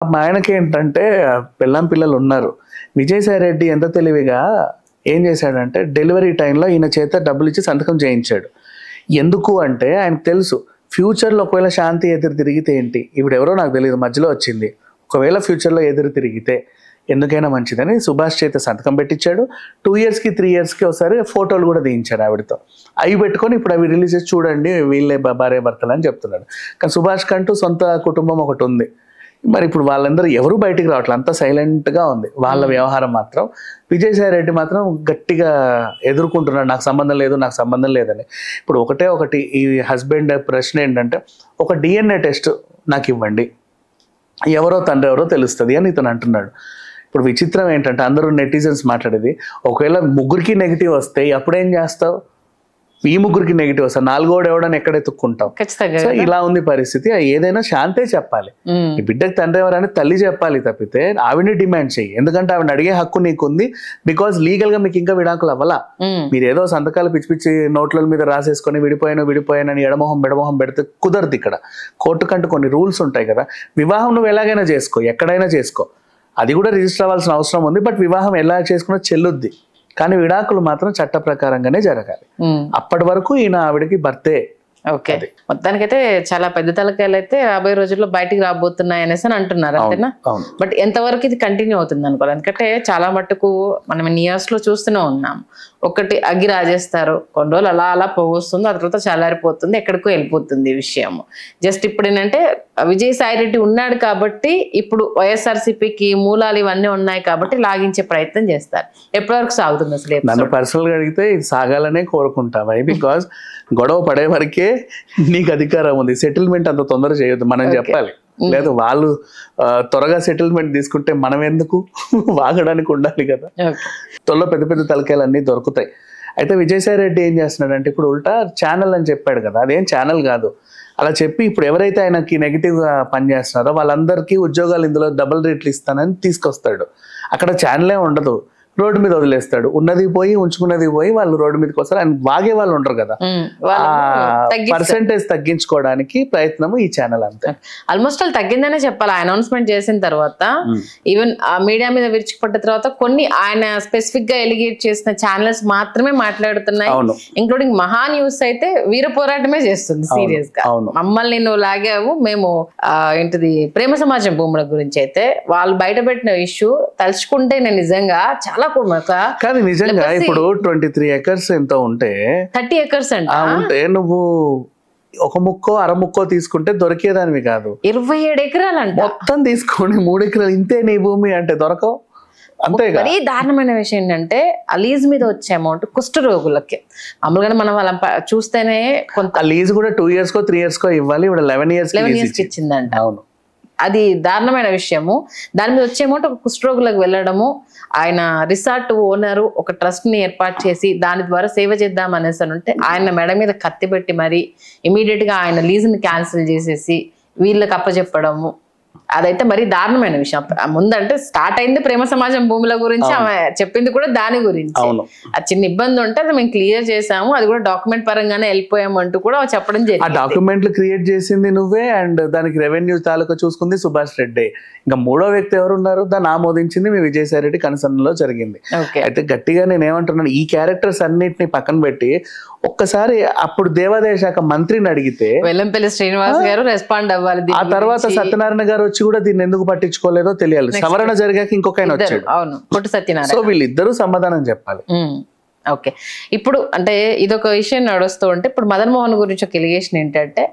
మా ఆయనకి ఏంటంటే పిల్లం పిల్లలు ఉన్నారు. విజయసాయి రెడ్డి ఎంత తెలివిగా ఏం చేశాడంటే డెలివరీ టైంలో ఈయన చేత డబ్బులు ఇచ్చి సంతకం చేయించాడు. ఎందుకు అంటే ఆయనకు తెలుసు ఫ్యూచర్లో ఒకవేళ శాంతి ఎదురు తిరిగితే ఏంటి, ఇప్పుడు ఎవరో నాకు తెలియదు మధ్యలో వచ్చింది, ఒకవేళ ఫ్యూచర్లో ఎదురు తిరిగితే ఎందుకైనా మంచిదని సుభాష్ చేత సంతకం పెట్టించాడు. 2 yearsకి 3 yearsకి ఒకసారి ఫోటోలు కూడా తీయించాడు ఆవిడతో. అవి పెట్టుకొని ఇప్పుడు అవి రిలీజ్ చేసి చూడండి వీళ్ళే భార్య భర్తలు అని చెప్తున్నాడు. కానీ సుభాష్ కంటూ సొంత కుటుంబం ఒకటి ఉంది. మరి ఇప్పుడు వాళ్ళందరూ ఎవరు బయటికి రావట్లేదు, అంతా సైలెంట్గా ఉంది వాళ్ళ వ్యవహారం. మాత్రం విజయసాయి రెడ్డి మాత్రం గట్టిగా ఎదుర్కొంటున్నాడు, నాకు సంబంధం లేదు నాకు సంబంధం లేదని. ఇప్పుడు ఒకటి ఈ హస్బెండ్ ప్రశ్న ఏంటంటే ఒక DNA టెస్ట్ నాకు ఇవ్వండి, ఎవరో తండ్రి ఎవరో తెలుస్తుంది అని ఇతను అంటున్నాడు. ఇప్పుడు విచిత్రం ఏంటంటే అందరూ నెటిజన్స్ మాట్లాడేది, ఒకవేళ 3కి నెగిటివ్ వస్తే అప్పుడేం చేస్తావు, ఈ 3కి నెగిటివ్ వస్తా 4ోడు ఎవడని ఎక్కడ ఎత్తుక్కుంటాం. సో ఇలా ఉంది పరిస్థితి. ఏదైనా శాంతే చెప్పాలి, ఈ బిడ్డకి తండ్రి ఎవరని తల్లి చెప్పాలి తప్పితే ఆవిడని డిమాండ్ చెయ్యి. ఎందుకంటే ఆవిడని అడిగే హక్కు నీకుంది, బికాజ్ లీగల్ గా మీకు ఇంకా విడాకులు అవ్వాలా. మీరు ఏదో సంతకాలు పిచ్చి పిచ్చి నోట్ల మీద రాసేసుకొని విడిపోయానని ఎడమొహం పెడితే కుదరదు. ఇక్కడ కోర్టు కంటూ కొన్ని రూల్స్ ఉంటాయి కదా. వివాహం నువ్వు ఎలాగైనా చేసుకో, ఎక్కడైనా చేసుకో, అది కూడా రిజిస్టర్ అవ్వాల్సిన అవసరం ఉంది. బట్ వివాహం ఎలా చేసుకున్నా చెల్లుద్ది, కానీ విడాకులు మాత్రం చట్ట ప్రకారంగానే జరగాలి. అప్పటి వరకు ఈయన ఆవిడకి భర్తే. ఓకే, మొత్తానికైతే చాలా పెద్ద తలకాయలు అయితే రాబోయే రోజుల్లో బయటికి రాబోతున్నాయి అనేసి అని అంటున్నారు, అంతేనా? బట్ ఎంతవరకు ఇది కంటిన్యూ అవుతుంది అనుకోవాలి. ఎందుకంటే చాలా మట్టుకు మనం ఇయర్స్ లో చూస్తూనే ఉన్నాం, ఒకటి అగ్గి రాజేస్తారు, కొన్ని రోజులు అలా పోగొస్తుంది, ఆ తర్వాత చల్లారిపోతుంది, ఎక్కడికో వెళ్ళిపోతుంది ఈ విషయం. జస్ట్ ఇప్పుడు ఏంటంటే విజయసాయి రెడ్డి ఉన్నాడు కాబట్టి ఇప్పుడు వైఎస్ఆర్సీపీకి మూలాలు ఇవన్నీ ఉన్నాయి కాబట్టి లాగించే ప్రయత్నం చేస్తారు. ఎప్పటివరకు సాగుతుంది అసలు? నన్ను పర్సనల్గా అడిగితే ఇది సాగాలనే కోరుకుంటాం. బికాస్ గొడవ పడే వరకే నీకు అధికారం ఉంది, సెటిల్మెంట్ అంత తొందర చేయొద్దు మనం చెప్పాలి. లేదు వాళ్ళు త్వరగా సెటిల్మెంట్ తీసుకుంటే మనం ఎందుకు వాగడానికి ఉండాలి కదా. త్వరలో పెద్ద పెద్ద తలకాయలు అన్నీ దొరుకుతాయి. అయితే విజయసాయి రెడ్డి ఏం చేస్తున్నాడు అంటే ఇప్పుడు ఉల్టా ఛానల్ అని చెప్పాడు కదా, అదేం ఛానల్ కాదు. అలా చెప్పి ఇప్పుడు ఎవరైతే ఆయనకి నెగిటివ్గా పనిచేస్తున్నారో వాళ్ళందరికీ ఉద్యోగాలు ఇందులో డబుల్ రేట్లు ఇస్తానని తీసుకొస్తాడు. అక్కడ ఛానలే ఉండదు, రోడ్డు మీద వదిలేస్తాడు. ఉన్నది పోయి ఉంచుకున్నది పోయి వాళ్ళు రోడ్డు మీదకి వస్తారు. ఆయన వాగే వాళ్ళు ఉండరు కదా, పర్సెంటేజ్ తగ్గించుకోవడానికి ప్రయత్నం ఈ ఛానల్. అంతే, ఆల్మోస్ట్ వాళ్ళు తగ్గిందనే చెప్పాలి. అనౌన్స్మెంట్ చేసిన తర్వాత ఈవెన్ మీడియా మీద విరుచుకుపడ్డ తర్వాత కొన్ని ఆయన స్పెసిఫిక్ గా ఎలిగేట్ చేసిన ఛానల్స్ మాత్రమే మాట్లాడుతున్నాయి. ఇంక్లూడింగ్ మహా న్యూస్ అయితే వీర పోరాటమే చేస్తుంది సీరియస్ గా. మమ్మల్ని నువ్వు లాగావు, మేము ఏంటిది ప్రేమ సమాజం భూముల గురించి అయితే వాళ్ళు బయట పెట్టిన ఇష్యూ తలుచుకుంటే నేను నిజంగా చాలా కానీ నిజంగా ఇప్పుడు 23 acres ఎంతో ఉంటే 30 acres ఉంటే నువ్వు ఒక ముక్కో అర ముక్కో తీసుకుంటే దొరికేదానివి కాదు. 27 ఎకరాలు అంట మొత్తం తీసుకొని 3 ఎకరాలు ఇంతే నీ భూమి అంటే దొరకవు. అంతే. మరీ దారుణమైన విషయం ఏంటంటే ఆ లీజ్ మీద వచ్చే అమౌంట్ కుష్ఠరోగులకి మామూలుగా మనం వాళ్ళ చూస్తేనే కొంత లీజ్ కూడా 2 yearsకో 3 yearsకో ఇవ్వాలి, ఇప్పుడు 11 yearsకి ఇచ్చిందంట. అవును, అది దారుణమైన విషయము. దాని మీద వచ్చే అమౌంట్ ఒక కుష్ఠరోగులకు వెళ్ళడము, ఆయన రిసార్ట్ ఓనరు ఒక ట్రస్ట్ ని ఏర్పాటు చేసి దాని ద్వారా సేవ చేద్దాం అనేసి అంటే ఆయన మెడ మీద కత్తి పెట్టి మరి ఇమీడియట్ గా ఆయన లీజుని క్యాన్సిల్ చేసేసి వీళ్ళకి అప్పచెప్పడము, అదైతే మరి దారుణమైన విషయం. ముందంటే స్టార్ట్ అయింది ప్రేమ సమాజం భూముల గురించి, ఆమె చెప్పింది కూడా దాని గురించి. ఆ చిన్న ఇబ్బంది ఉంటే అది మేము క్లియర్ చేసాము, అది కూడా డాక్యుమెంట్ పరంగానే వెళ్ళిపోయాము అంటూ కూడా చెప్పడం జరిగింది. ఆ డాక్యుమెంట్లు క్రియేట్ చేసింది నువ్వే, అండ్ దానికి రెవెన్యూ తాలూకా చూసుకుంది సుభాష్ రెడ్డి. ఇంకా మూడో వ్యక్తి ఎవరున్నారు, దాన్ని ఆమోదించింది మీ విజయసాయి రెడ్డి కన్సర్న్లో జరిగింది. అయితే గట్టిగా నేను ఏమంటున్నాను, ఈ క్యారెక్టర్స్ అన్నిటిని పక్కన పెట్టి ఒక్కసారి అప్పుడు దేవాదాయ శాఖ మంత్రిని అడిగితే వెల్లంపల్లి శ్రీనివాస్ గారు రెస్పాండ్ అవ్వాలి. ఆ తర్వాత సత్యనారాయణ గారు వచ్చి కూడా దీన్ని ఎందుకు పట్టించుకోలేదో తెలియాలి. సవరణ జరిగాక ఇంకొక ఆయన వచ్చాడు. అవును, పొట్టు సత్యనారాయణ. సో వీళ్ళిద్దరూ సమాధానం చెప్పాలి. ఓకే, ఇప్పుడు అంటే ఇదొక విషయం నడుస్తూ ఉంటే ఇప్పుడు మదన్ మోహన్ గురించి ఒక ఎలిగేషన్ ఏంటంటే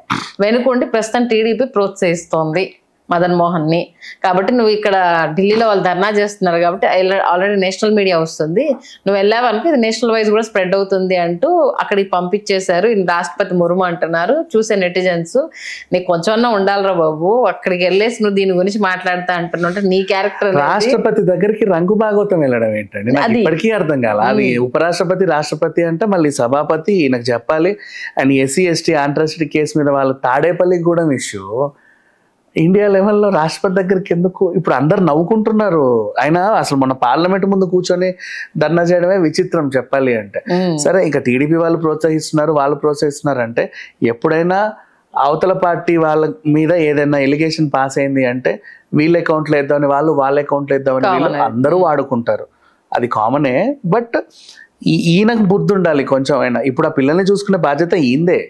వెనుకొండి ప్రస్తుతం టీడీపీ ప్రోత్సహిస్తోంది మదన్ మోహన్ ని, కాబట్టి నువ్వు ఇక్కడ ఢిల్లీలో వాళ్ళు ధర్నా చేస్తున్నారు కాబట్టి ఆల్రెడీ నేషనల్ మీడియా వస్తుంది, నువ్వు వెళ్ళావనుకో ఇది నేషనల్ వైజ్ కూడా స్ప్రెడ్ అవుతుంది అంటూ అక్కడికి పంపించేశారు. రాష్ట్రపతి ముర్ము అంటున్నారు. చూసే నెటిజన్స్ నీకు కొంచెమన్నా ఉండాలిరా బాబు, అక్కడికి వెళ్ళేసి నువ్వు దీని గురించి మాట్లాడతా అంటున్నావు. నీ క్యారెక్టర్ రాష్ట్రపతి దగ్గరికి రంగు భాగవతం వెళ్ళడం ఏంటండి నాకు ఇప్పటికీ అర్థం కాల. అది ఉపరాష్ట్రపతి రాష్ట్రపతి అంటే మళ్ళీ సభాపతి ఈయనకు చెప్పాలి. అండ్ SC/ST అట్రాసిటీ కేసు మీద వాళ్ళు తాడేపల్లికి కూడా ఇష్యూ ఇండియా లెవెల్లో రాష్ట్రపతి దగ్గరికి ఎందుకు? ఇప్పుడు అందరు నవ్వుకుంటున్నారు. ఆయన అసలు మన పార్లమెంట్ ముందు కూర్చొని ధర్నా చేయడమే విచిత్రం చెప్పాలి అంటే. సరే ఇంకా టీడీపీ వాళ్ళు ప్రోత్సహిస్తున్నారు అంటే ఎప్పుడైనా అవతల పార్టీ వాళ్ళ మీద ఏదైనా ఎలిగేషన్ పాస్ అయింది అంటే వీళ్ళ అకౌంట్లో వేద్దామని వాళ్ళు, వాళ్ళ అకౌంట్లో వేద్దామని వీళ్ళు, అందరూ వాడుకుంటారు. అది కామనే. బట్ ఈయనకు బుద్ధి ఉండాలి కొంచెం అయినా. ఇప్పుడు ఆ పిల్లల్ని చూసుకునే బాధ్యత ఈందే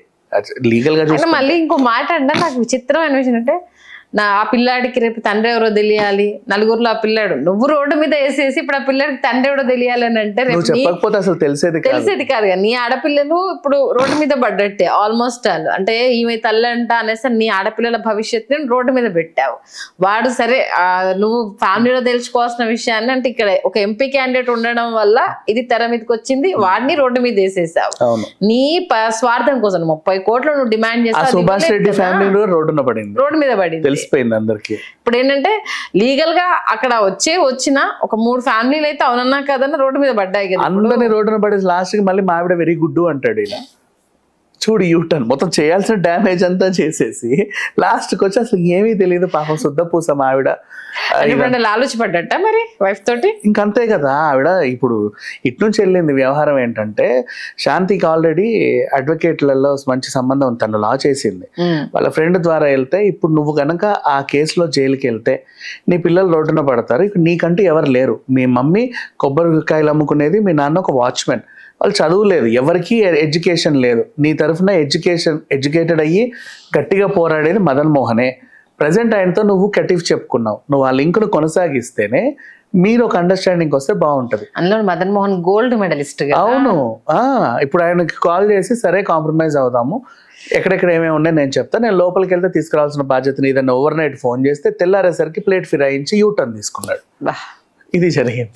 లీగల్ గా. మళ్ళీ ఇంకో మాట అంటే నాకు విచిత్రమైన విషయం అంటే, ఆ పిల్లాడికి రేపు తండ్రి ఎవరో తెలియాలి, నలుగురిలో ఆ పిల్లాడు నువ్వు రోడ్డు మీద వేసేసి ఇప్పుడు ఆ పిల్లాడికి తండ్రి ఎవరో తెలియాలి అని అంటే చెప్పకపోతే అసలు తెలిసేది కాదు. నీ ఆడపిల్లలు ఇప్పుడు రోడ్డు మీద పడ్డట్టే ఆల్మోస్ట్ ఆల్. అంటే ఈమె తల్లి అంట అనేసి నీ ఆడపిల్లల భవిష్యత్తుని రోడ్డు మీద పెట్టావు. వాడు సరే నువ్వు ఫ్యామిలీలో తెలుసుకోవాల్సిన విషయాన్ని అంటే ఇక్కడ ఒక ఎంపీ క్యాండిడేట్ ఉండడం వల్ల ఇది తెర మీదకి వచ్చింది, వాడిని రోడ్డు మీద వేసేసావు. నీ స్వార్థం కోసం 30 కోట్లు నువ్వు డిమాండ్ చేస్తావు. సుభాష్ రెడ్డి ఫ్యామిలీ రోడ్డు మీద పడింది. అందరికి ఇప్పుడు ఏంటంటే లీగల్ గా అక్కడ వచ్చిన ఒక 3 ఫ్యామిలీలు అయితే అవునన్నా కదన్నా రోడ్డు మీద పడ్డాయి కదా. అందరినీ రోడ్డున పడేసి లాస్ట్ కి మళ్ళీ మావిడ వెరీ గుడ్ అంటాడు ఇలా. చూడు యూటర్న్ మొత్తం చేయాల్సిన డ్యామేజ్ అంతా చేసేసి లాస్ట్ కి వచ్చి అసలు ఏమీ తెలియదు పాపం శుద్ధ పూస మావిడ. లాలూచి పడ్డట మరి వైఫ్ తోటి. ఇంకంతే కదా ఆవిడ. ఇప్పుడు ఇటు నుంచి వెళ్ళింది వ్యవహారం ఏంటంటే, శాంతికి ఆల్రెడీ అడ్వకేట్లలో మంచి సంబంధం ఉంది, తను లా చేసింది. వాళ్ళ ఫ్రెండ్ ద్వారా వెళ్తే ఇప్పుడు నువ్వు కనుక ఆ కేసులో జైలుకి వెళ్తే నీ పిల్లలు రోడ్డున పడతారు. ఇక్కడ నీకంటూ ఎవరు లేరు. మీ మమ్మీ కొబ్బరికాయలు అమ్ముకునేది, మీ నాన్న ఒక వాచ్మెన్. వాళ్ళు చదువులేదు, ఎవరికి ఎడ్యుకేషన్ లేదు. నీ తరఫున ఎడ్యుకేటెడ్ అయ్యి గట్టిగా పోరాడేది మదన్ మోహనే. ప్రజెంట్ ఆయనతో నువ్వు కటిఫ్ చెప్పుకున్నావు. నువ్వు ఆ లింక్ను కొనసాగిస్తేనే మీరు ఒక అండర్స్టాండింగ్ వస్తే బాగుంటది. అందులో మదన్ మోహన్ గోల్డ్ మెడలిస్ట్. అవును. ఇప్పుడు ఆయనకి కాల్ చేసి సరే కాంప్రమైజ్ అవుదాము, ఎక్కడెక్కడ ఏమేమి ఉన్నాయి నేను చెప్తా, నేను లోపలికి వెళ్తే తీసుకురావాల్సిన బాధ్యతని ఏదైనా ఓవర్ నైట్ ఫోన్ చేస్తే తెల్లారేసరికి ప్లేట్ ఫిరాయించి యూటర్న్ తీసుకున్నాడు. ఇది జరిగింది.